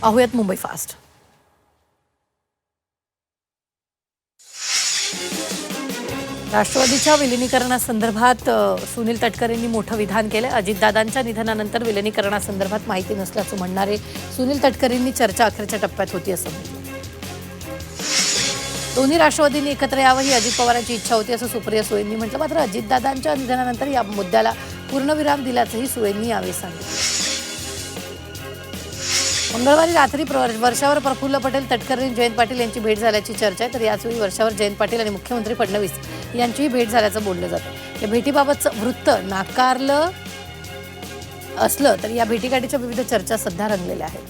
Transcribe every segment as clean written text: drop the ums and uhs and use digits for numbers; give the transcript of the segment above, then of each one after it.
पाहूयात मुंबई फास्ट. राष्ट्रवादीच्या विलिनीकरणासंदर्भात सुनील तटकरेंनी मोठं विधान केलं. अजितदादांच्या निधनानंतर विलिनीकरणासंदर्भात माहिती नसल्याचं म्हणणारे सुनील तटकरेंनी चर्चा अखेरच्या टप्प्यात होती असं म्हटलं. दोन्ही राष्ट्रवादींनी एकत्र यावं ही अजित पवारांची इच्छा होती असं सुप्रिया सुळेंनी म्हटलं. मात्र अजितदादांच्या निधनानंतर या मुद्द्याला पूर्णविराम दिल्याचंही सुळेंनी यावेळी सांगितलं. मंगळवारी रात्री वर्षावर प्रफुल्ल पटेल, तटकरे, जयंत पाटील यांची भेट झाल्याची चर्चा आहे. तर याचवेळी वर्षावर जयंत पाटील आणि मुख्यमंत्री फडणवीस यांचीही भेट झाल्याचं बोललं जातं. या भेटीबाबतचं वृत्त नाकारलं असलं तरी या भेटीगाठीच्या विविध चर्चा सध्या रंगलेल्या आहेत.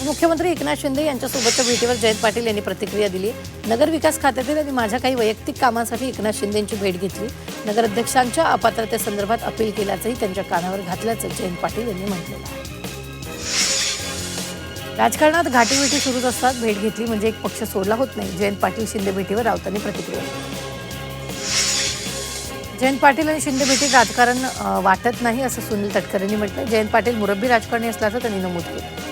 मुख्यमंत्री एकनाथ शिंदे यांच्यासोबतच्या भेटीवर जयंत पाटील यांनी प्रतिक्रिया दिली. नगरविकास खात्यातील आणि माझ्या काही वैयक्तिक कामांसाठी एकनाथ शिंदे यांची भेट घेतली. नगराध्यक्षांच्या अपात्रतेसंदर्भात अपील केल्याचंही त्यांच्या कानावर घातल्याचं जयंत पाटील यांनी म्हटलेलं आहे. राजकारणात घाटीभेटी सुरूच असतात. भेट घेतली म्हणजे एक पक्ष सोडला होत नाही. जयंत पाटील शिंदे भेटीवर राऊतांनी प्रतिक्रिया दिली. जयंत पाटील आणि शिंदे भेटीत राजकारण वाटत नाही असं सुनील तटकरेंनी म्हटलं. जयंत पाटील मुरब्बी राजकारणी असल्याचं त्यांनी नमूद केलं.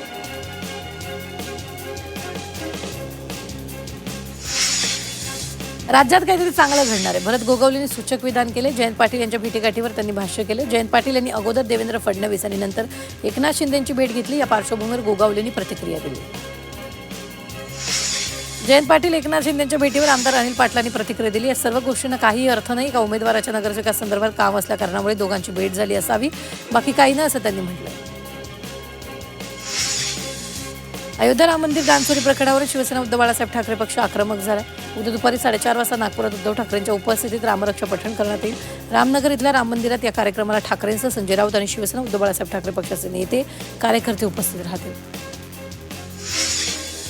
राज्यात काहीतरी चांगलं घडणार आहे. भरत गोगावलेंनी सूचक विधान केले. जयंत पाटील यांच्या भेटीगाठीवर त्यांनी भाष्य केले. जयंत पाटील यांनी अगोदर देवेंद्र फडणवीस आणि नंतर एकनाथ शिंदे यांची भेट घेतली. या पार्श्वभूमीवर गोगावलेंनी प्रतिक्रिया दिली. जयंत पाटील एकनाथ शिंदे यांच्या भेटीवर आमदार अनिल पाटलांनी प्रतिक्रिया दिली. या सर्व गोष्टींना काही अर्थ नाही का उमेदवाराच्या नगरसेवकासंदर्भात काम असल्या कारणामुळे दोघांची भेट झाली असावी, बाकी काही नाही असं त्यांनी म्हटलं. अयोध्या राम मंदिर दानचोरी प्रकरणावर शिवसेना उद्धव बाळासाहेब ठाकरे पक्ष आक्रमक झाला. उद्या दुपारी 4:30 वाजता नागपुरात उद्धव ठाकरेंच्या उपस्थितीत रामरक्षा पठण करण्यात येईल. रामनगर इथल्या राम मंदिरात या कार्यक्रमाला ठाकरेंसह संजय राऊत आणि शिवसेना उद्धव बाळासाहेब ठाकरे पक्षाचे नेते कार्यकर्ते उपस्थित राहतील.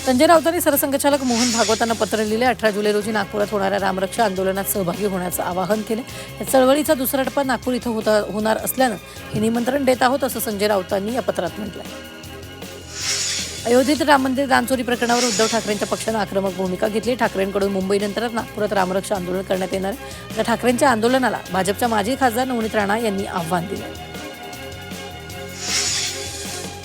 संजय राऊतांनी सरसंघचालक मोहन भागवतांना पत्र लिहिले. 18 जुलै रोजी नागपुरात होणाऱ्या रामरक्षा आंदोलनात सहभागी होण्याचं आवाहन केलं. या चळवळीचा दुसरा टप्पा नागपूर इथं होणार असल्यानं हे निमंत्रण देत आहोत असं संजय राऊतांनी या पत्रात म्हटलंय. अयोध्येत राम मंदिर दानचोरी प्रकरणावर उद्धव ठाकरेंच्या पक्षानं आक्रमक भूमिका घेतली. ठाकरेंकडून मुंबईनंतर नागपुरात रामरक्षा आंदोलन करण्यात येणार आहे. या ठाकरेंच्या आंदोलनाला भाजपच्या माजी खासदार नवनीत राणा यांनी आव्हान दिलं.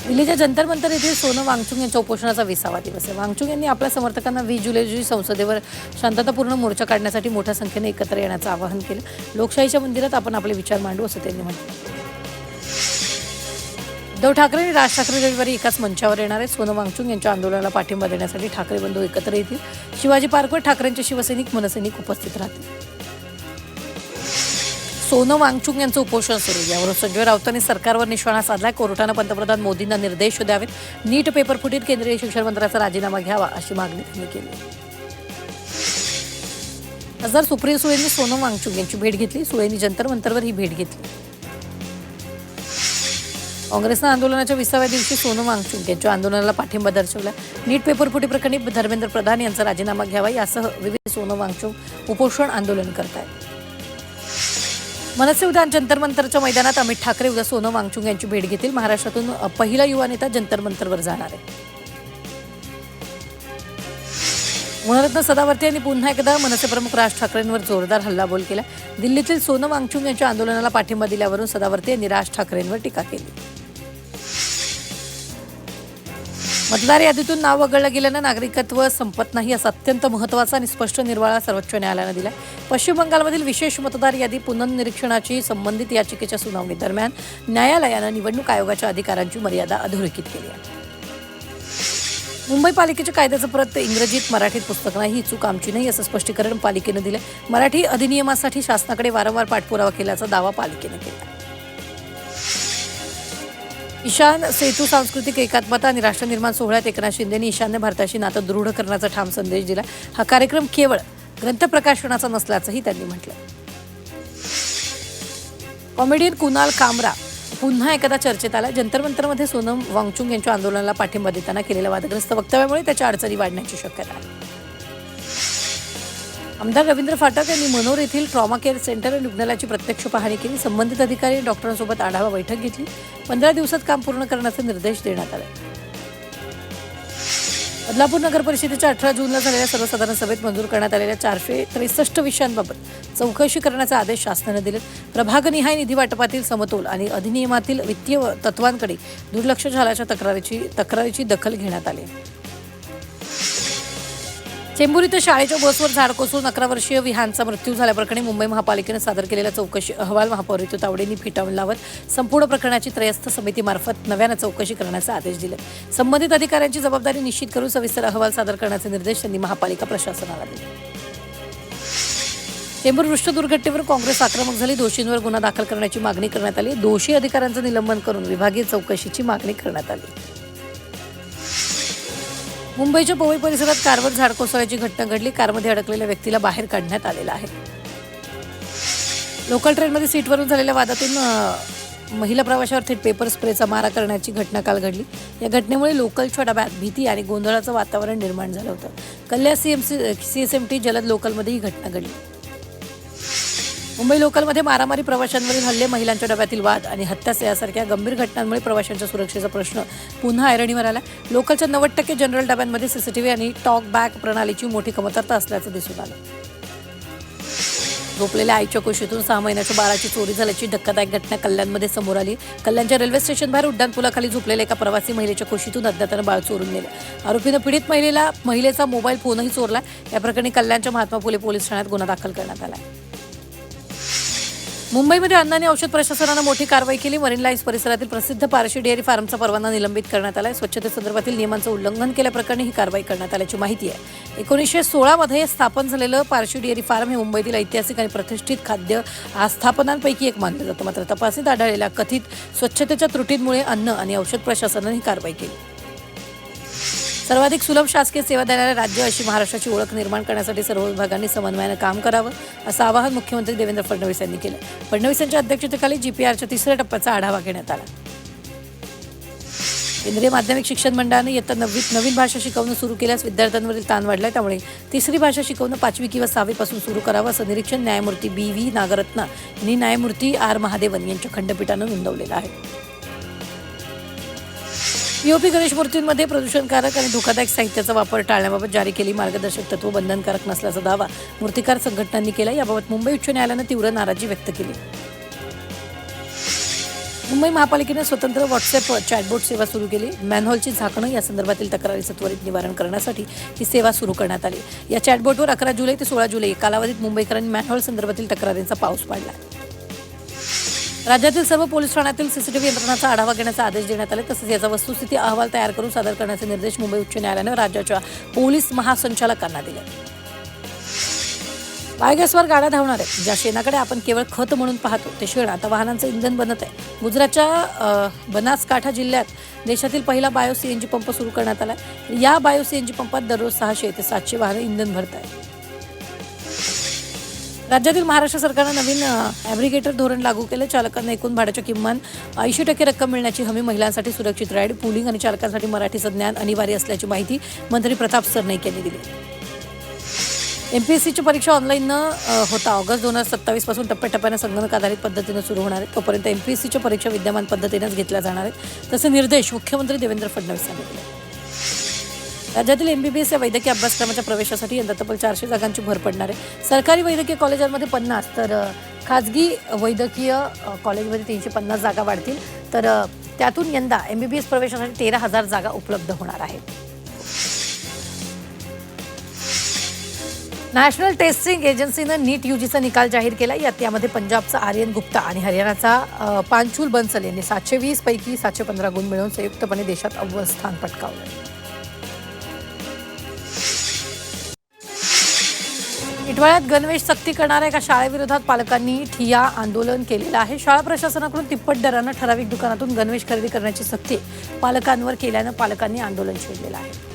दिल्लीच्या जंतर मंतर येथील सोनम वांगचुक यांच्या उपोषणाचा 20वा दिवस आहे. वांगचुक यांनी आपल्या समर्थकांना 20 जुलै रोजी संसदेवर शांततापूर्ण मोर्चा काढण्यासाठी मोठ्या संख्येने एकत्र येण्याचं आवाहन केलं. लोकशाहीच्या मंदिरात आपण आपले विचार मांडू असं त्यांनी म्हटलं. उद्धव ठाकरे आणि राज ठाकरे रविवारी एकाच मंचावर येणार आहेत. सोनम वांगचुक यांच्या आंदोलनाला पाठिंबा देण्यासाठी ठाकरे बंधू एकत्र येतील. शिवाजी पार्कवर ठाकरेंचे शिवसैनिक मनसैनिक उपस्थित राहतील. सोनम वांगचुक यांचं उपोषण सुरू. यावरून संजय राऊतांनी सरकारवर निशाणा साधलाय. कोर्टानं पंतप्रधान मोदींना निर्देश द्यावेत. नीट पेपर फुटीत केंद्रीय शिक्षण मंत्र्याचा राजीनामा घ्यावा अशी मागणी त्यांनी केली. खासदार सुप्रिया सुळेंनी सोनम वांगचुक यांची भेट घेतली. सुळेंनी जंतर मंतरवर ही भेट घेतली. काँग्रेसनं आंदोलनाच्या 20व्या दिवशी सोनम वांगचुक यांच्या आंदोलनाला पाठिंबा दर्शवला. नीट पेपर फुटी प्रकरणी धर्मेंद्र प्रधान यांचा राजीनामा घ्यावा यासह विविध सोनम वांगचुक उपोषण आंदोलन करत आहेत. मनसे उद्या जंतर मंतरच्या मैदानात अमित ठाकरे उद्या सोनम वांगचुक यांची भेट घेतील. महाराष्ट्रातून पहिला युवा नेता जंतर मंतरवर जाणार आहे. गुणरत्न सदावर्ते यांनी पुन्हा एकदा मनसे प्रमुख राज ठाकरेंवर जोरदार हल्लाबोल केला. दिल्लीतील सोनम वांगचुक यांच्या आंदोलनाला पाठिंबा दिल्यावरून सदावर्ते यांनी राज ठाकरेंवर टीका केली. मतदार यादीतून नाव वगळलं गेल्यानं नागरिकत्व संपत नाही असा अत्यंत महत्त्वाचा आणि स्पष्ट निर्वाळा सर्वोच्च न्यायालयानं दिला. पश्चिम बंगालमधील विशेष मतदार यादी पुनर्निरीक्षणाची संबंधित याचिकेच्या सुनावणी दरम्यान न्यायालयानं निवडणूक आयोगाच्या अधिकारांची मर्यादा अधोरेखित केली आहे. मुंबई पालिकेच्या कायद्याचं प्रत इंग्रजीत मराठीत पुस्तक नाही, ही चूक आमची नाही असं स्पष्टीकरण पालिकेनं दिलं. मराठी अधिनियमासाठी शासनाकडे वारंवार पाठपुरावा केल्याचा दावा पालिकेनं केला. ईशान सेतू सांस्कृतिक एकात्मता आणि राष्ट्रनिर्माण सोहळ्यात एकनाथ शिंदेंनी ईशान्य भारताशी नातं दृढ करण्याचा ठाम संदेश दिला. हा कार्यक्रम केवळ ग्रंथप्रकाशनाचा नसल्याचंही त्यांनी म्हटलं. कॉमेडियन कुणाल कामरा पुन्हा एकदा चर्चेत आला. जंतर मंतरमध्ये सोनम वांगचुक यांच्या आंदोलनाला पाठिंबा देताना केलेल्या वादग्रस्त वक्तव्यामुळे त्याच्या अडचणी वाढण्याची शक्यता आहे. आमदार रवींद्र फाटक यांनी मनोर येथील ट्रॉमा केअर सेंटर आणि रुग्णालयाची प्रत्यक्ष पाहणी केली. संबंधित अधिकारी डॉक्टरांसोबत आढावा बैठक घेतली. 15 दिवसात काम पूर्ण करण्याचे निर्देश देण्यात आले. बदलापूर नगर परिषदेच्या 18 जूनला झालेल्या सर्वसाधारण सभेत मंजूर करण्यात आलेल्या 463 विषयांबाबत चौकशी करण्याचा आदेश शासनाने दिले. प्रभागनिहाय निधी वाटपातील समतोल आणि अधिनियमातील वित्तीय तत्वांकडे दुर्लक्ष झाल्याच्या तक्रारीची दखल घेण्यात आली. चेंबूर इथं शाळेच्या बसवर झाड कोसळून 11 वर्षीय विहानचा मृत्यू झाल्याप्रकरणी मुंबई महापालिकेने सादर केलेला चौकशी अहवाल महापौर ऋतू तावडेंनी फेटाळून लावत संपूर्ण प्रकरणाची त्रयस्थ समितीमार्फत नव्यानं चौकशी करण्याचे आदेश दिले. संबंधित अधिकाऱ्यांची जबाबदारी निश्चित करून सविस्तर अहवाल सादर करण्याचे निर्देश त्यांनी महापालिका प्रशासनाला दिले. चेंबूर वृक्ष दुर्घटनेवर काँग्रेस आक्रमक झाली. दोषींवर गुन्हा दाखल करण्याची मागणी करण्यात आली. दोषी अधिकाऱ्यांचं निलंबन करून विभागीय चौकशीची मागणी करण्यात आली. मुंबईच्या पवई परिसरात कारवर झाड कोसळल्याची घटना घडली. कारमध्ये अडकलेल्या व्यक्तीला बाहेर काढण्यात आलेला आहे. लोकल ट्रेनमध्ये सीटवरून झालेल्या वादातून महिला प्रवाशावर थेट पेपर स्प्रेचा मारा करण्याची घटना काल घडली. या घटनेमुळे लोकलच्या डब्यात भीती आणि गोंधळाचं वातावरण निर्माण झालं होतं. कल्याण CSMT जलद लोकलमध्ये ही घटना घडली. मुंबई लोकलमध्ये मारामारी, प्रवाशांवरील हल्ले, महिलांच्या डब्यातील वाद आणि हत्या यासारख्या गंभीर घटनांमुळे प्रवाशांच्या सुरक्षेचा प्रश्न पुन्हा ऐरणीवर आला. लोकलच्या 90% जनरल डब्यांमध्ये CCTV आणि टॉक बॅक प्रणालीची मोठी कमतरता असल्याचं दिसून आलं. झोपलेल्या आईच्या कुशीतून 6 महिन्याच्या बाळाची चोरी झाल्याची धक्कादायक घटना कल्याणमध्ये समोर आली. कल्याणच्या रेल्वे स्टेशन बाहेर उड्डाण पुलाखाली झोपलेल्या एका प्रवासी महिलेच्या कुशीतून अज्ञातानं बाळ चोरून नेलं. आरोपीनं पीडित महिलेचा मोबाईल फोनही चोरला. या प्रकरणी कल्याणच्या महात्मा फुले पोलीस ठाण्यात गुन्हा दाखल करण्यात आला. मुंबईमध्ये अन्न आणि औषध प्रशासनानं मोठी कारवाई केली. मरीन लाईन्स परिसरातील प्रसिद्ध पारशी डेअरी फार्मचा परवाना निलंबित करण्यात आला. स्वच्छतेसंदर्भातील नियमांचं उल्लंघन केल्याप्रकरणी ही कारवाई करण्यात आल्याची माहिती आहे. 1916 मध्ये स्थापन झालेलं पारशी डेअरी फार्म हे मुंबईतील ऐतिहासिक आणि प्रतिष्ठित खाद्य आस्थापनांपैकी एक मानलं जातं. मात्र तपासणीत आढळलेल्या कथित स्वच्छतेच्या त्रुटींमुळे अन्न आणि औषध प्रशासनाने ही कारवाई केली. सर्वाधिक सुलभ शासकीय सेवा देणारे राज्य अशी महाराष्ट्राची ओळख निर्माण करण्यासाठी सर्व विभागांनी समन्वयानं काम करावं असं आवाहन मुख्यमंत्री देवेंद्र फडणवीस यांनी केलं. फडणवीस यांच्या अध्यक्षतेखाली GPRच्या 3ऱ्या टप्प्याचा आढावा घेण्यात आला. केंद्रीय माध्यमिक शिक्षण मंडळाने इयत्ता 9वीत नवीन भाषा शिकवणं सुरू केल्यास विद्यार्थ्यांवरील ताण वाढलाय. त्यामुळे 3री भाषा शिकवणं 5वी किंवा 6वी पासून सुरू करावं असं निरीक्षण न्यायमूर्ती BV नागरत्ना यांनी न्यायमूर्ती R महादेवन यांच्या खंडपीठानं नोंदवलेलं आहे. POP गणेश मूर्तींमध्ये प्रदूषणकारक आणि धोकादायक साहित्याचा वापर टाळण्याबाबत जारी केलेली मार्गदर्शक तत्व बंधनकारक नसल्याचा दावा मूर्तिकार संघटनांनी केला. याबाबत मुंबई उच्च न्यायालयानं तीव्र नाराजी व्यक्त केली. मुंबई महापालिकेने स्वतंत्र व्हॉट्सअप चॅटबोट सेवा सुरू केली. मॅनहोलची झाकणं या संदर्भातील तक्रारीचं त्वरित निवारण करण्यासाठी ही सेवा सुरू करण्यात आली. या चॅटबोटवर 11 जुलै ते 16 जुलै कालावधीत मुंबईकरांनी मॅनहोल संदर्भातील तक्रारींचा पाऊस पाडला. राज्यातील सर्व पोलीस ठाण्यातील CCTV यंत्रणाचा आढावा घेण्याचा आदेश देण्यात आले. तसंच याचा वस्तुस्थिती अहवाल तयार करून सादर करण्याचे निर्देश मुंबई उच्च न्यायालयानं राज्याच्या पोलीस महासंचालकांना दिले. बायोगॅसवर गाड्या धावणार आहेत. ज्या शेणाकडे आपण केवळ खत म्हणून पाहतो ते शेण आता वाहनांचं इंधन बनत आहे. गुजरातच्या बनासकांठा जिल्ह्यात देशातील पहिला बायो CNG पंप सुरू करण्यात आला. या बायो CNG पंपात दररोज 600 ते 700 वाहनं इंधन भरत आहेत. राज्यातील महाराष्ट्र सरकारनं नवीन ॲब्रिगेटर धोरण लागू केले. चालकांना एकूण भाड्याच्या किमान 80% रक्कम मिळण्याची हमी. महिलांसाठी सुरक्षित राईड पूलिंग आणि चालकांसाठी मराठीचं ज्ञान अनिवार्य असल्याची माहिती मंत्री प्रताप सरनाईक यांनी दिली. MPSCची परीक्षा ऑनलाईन होता. ऑगस्ट 2027 पासून टप्प्याटप्प्यानं संगणक आधारित पद्धतीनं सुरू होणार आहे. तोपर्यंत MPSCच्या परीक्षा विद्यमान पद्धतीनंच घेतल्या जाणार आहेत. तसे निर्देश मुख्यमंत्री देवेंद्र फडणवीस यांनी दिले. राज्यातील MBBS या वैद्यकीय अभ्यासक्रमाच्या प्रवेशासाठी यंदा तब्बल 400 जागांची भर पडणार आहे. सरकारी वैद्यकीय कॉलेजांमध्ये 50 तर खाजगी वैद्यकीय कॉलेजमध्ये 350 जागा वाढतील. तर त्यातून यंदा MBBS प्रवेशासाठी 13,000 जागा उपलब्ध होणार आहेत. नॅशनल टेस्टिंग एजन्सीनं नीट UGचा निकाल जाहीर केला. यामध्ये पंजाबचा आर्यन गुप्ता आणि हरियाणाचा पांचुल बन्सल यांनी 720 पैकी 715 गुण मिळवून संयुक्तपणे देशात अव्वल स्थान पटकावलं. इटवाळ्यात गणवेश सक्ती करणाऱ्या एका शाळेविरोधात पालकांनी ठिय्या आंदोलन केलेलं आहे. शाळा प्रशासनाकडून तिप्पट दरानं ठराविक दुकानातून गणवेश खरेदी करण्याची सक्ती पालकांवर केल्यानं पालकांनी आंदोलन छेडलेलं आहे.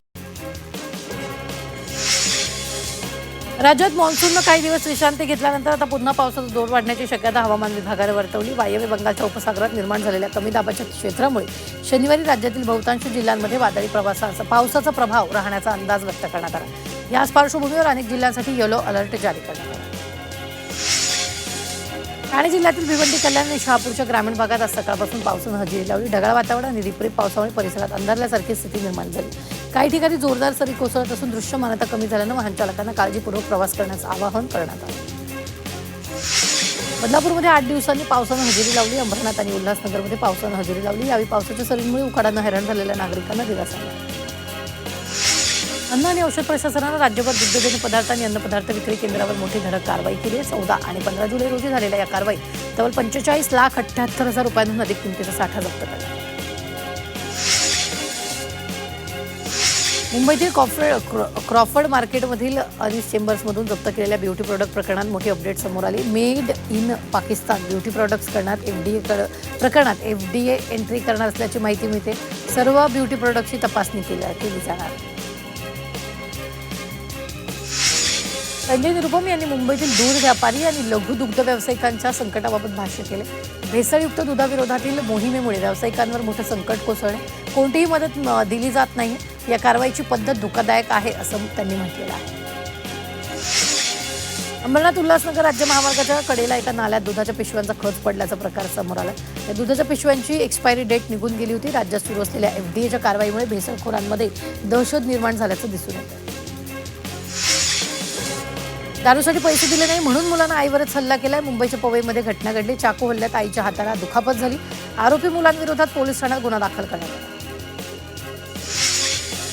राज्यात मान्सूननं काही दिवस विश्रांती घेतल्यानंतर आता पुन्हा पावसाचा जोर वाढण्याची शक्यता हवामान विभागाने वर्तवली. वायव्य बंगालच्या उपसागरात निर्माण झालेल्या कमी दाबाच्या क्षेत्रामुळे शनिवारी राज्यातील बहुतांश जिल्ह्यांमध्ये वादळी पावसाचा प्रभाव राहण्याचा अंदाज व्यक्त करण्यात आला. याच पार्श्वभूमीवर अनेक जिल्ह्यांसाठी येलो अलर्ट जारी करण्यात आला. ठाणे जिल्ह्यातील भिवंडी, कल्याण आणि शहापूरच्या ग्रामीण भागात आज सकाळपासून पावसानं हजेरी लावली. ढगाळ वातावरण आणि रिपरिप पावसामुळे परिसरात अंधारल्यासारखी स्थिती निर्माण झाली. काही ठिकाणी जोरदार सरी कोसळत असून दृश्यमानता कमी झाल्यानं वाहन चालकांना काळजीपूर्वक प्रवास करण्याचं आवाहन करण्यात आलं. बदलापूरमध्ये 8 दिवसांनी पावसानं हजेरी लावली. अंबरनाथ आणि उल्हासनगरमध्ये पावसानं हजेरी लावली. यावेळी पावसाच्या सरींमुळे उकाडानं हैराण झालेल्या नागरिकांना दिलासा मिळाला. अन्न आणि औषध प्रशासनानं राज्यभर दुग्धजन्य पदार्थ आणि अन्नपदार्थ विक्री केंद्रावर मोठी धडक कारवाई केली आहे. 14 आणि 15 जुलै रोजी झालेल्या या कारवाईत तब्बल 45,78,000 रुपयांहून अधिक किमतीचा साठा जप्त करण्यात आला. मुंबईतील क्रॉफर्ड मार्केटमधील अनिस चेंबर्समधून जप्त केलेल्या ब्युटी प्रोडक्ट प्रकरणात मोठी अपडेट समोर आली. Made in Pakistan beauty products प्रकरणात FDA एंट्री करणार असल्याची माहिती मिळते. सर्व ब्युटी प्रोडक्टची तपासणी केली जाणार. संजय निरुपम यांनी मुंबईतील दूध व्यापारी आणि लघु दुग्ध व्यावसायिकांच्या संकटाबाबत भाष्य केले. भेसळयुक्त दुधाविरोधातील मोहिमेमुळे व्यावसायिकांवर मोठं संकट कोसळले. कोणतीही मदत दिली जात नाही. या कारवाईची पद्धत धोकादायक आहे असं त्यांनी म्हटलेलं आहे. अंबरनाथ उल्हासनगर राज्य महामार्गाच्या कडेला एका नाल्यात दुधाच्या पिशव्यांचा खच पडल्याचा प्रकार समोर आला. या दुधाच्या पिशव्यांची एक्सपायरी डेट निघून गेली होती. राज्यात सुरू असलेल्या FDAच्या कारवाईमुळे भेसळखोरांमध्ये दहशत निर्माण झाल्याचं दिसून येतं. दारूसाठी पैसे दिले नाही म्हणून मुलांना आईवरच हल्ला केलाय. मुंबईच्या पवईमध्ये घटना घडली. चाकू हल्ल्यात आईच्या हाताला दुखापत झाली. आरोपी मुलांविरोधात पोलीस ठाण्यात गुन्हा दाखल करण्यात आला.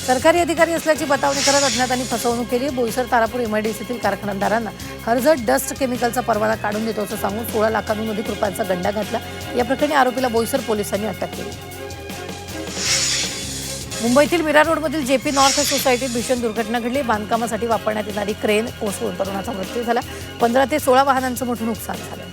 सरकारी अधिकारी असल्याची बतावणी करत अज्ञातांनी फसवणूक केली. बोईसर तारापूर MIDCतील कारखानदारांना हर्जट डस्ट केमिकलचा परवाना काढून देतो असं सांगून 16 लाखांहून अधिक रुपयांचा गंडा घातला. या प्रकरणी आरोपीला बोईसर पोलिसांनी अटक केली. मुंबईतील मीरा रोडमधील JP नॉर्थ सोसायटीत भीषण दुर्घटना घडली. बांधकामासाठी वापरण्यात येणारी क्रेन कोसळून तरुणाचा मृत्यू झाला. 15 ते 16 वाहनांचं मोठं नुकसान झालं.